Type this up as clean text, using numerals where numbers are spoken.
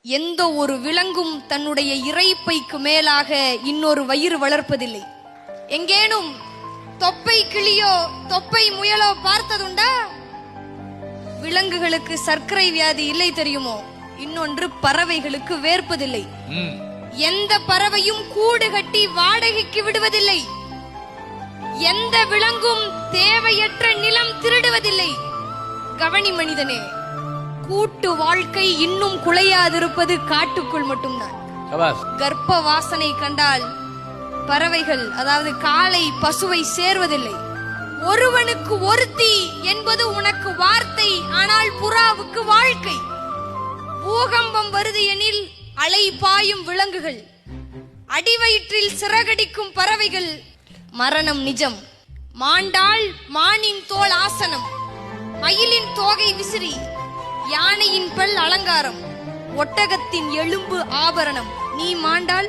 எந்த ஒரு விலங்கும் தன்னுடைய இறைப்பைக்கு மேலாக இன்னொரு வயிறு வளர்ப்பதில்லை. எங்கேனும் தொப்பை கிளியோ தொப்பை முயலோ பார்த்ததுண்டா? விலங்குகளுக்கு சர்க்கரை வியாதி இல்லை தெரியுமோ? இன்னொன்று, பறவைகளுக்கு வேர்ப்பதில்லை. எந்த பறவையும் கூடு கட்டி வாடகைக்கு விடுவதில்லை. எந்த விலங்கும் தேவையற்ற நிலம் திருடுவதில்லை. கவனி மனிதனே, கூட்டு வாழ்க்கை இன்னும் குலையாதிருப்பது காட்டுக்குள் மட்டும்தான். கர்ப்ப வாசனை கண்டால் பறவைகள், அதாவது காளை பசுவை சேர்வதில்லை. ஒருவனுக்கு ஒருத்தி என்பது உனக்கு வார்த்தை, ஆனால் புறாவுக்கு வாழ்க்கை. பூகம்பம் வருது எனில் அலை பாயும் விலங்குகள், அடிவயிற்றில் சிறகடிக்கும் பறவைகள். மரணம் நிஜம். மாண்டால் மானின் தோல் ஆசனம், மயிலின் தோகை விசிறி, யானையின் பல் அலங்காரம், ஒட்டகத்தின் எலும்பு ஆபரணம். நீ மாண்டால்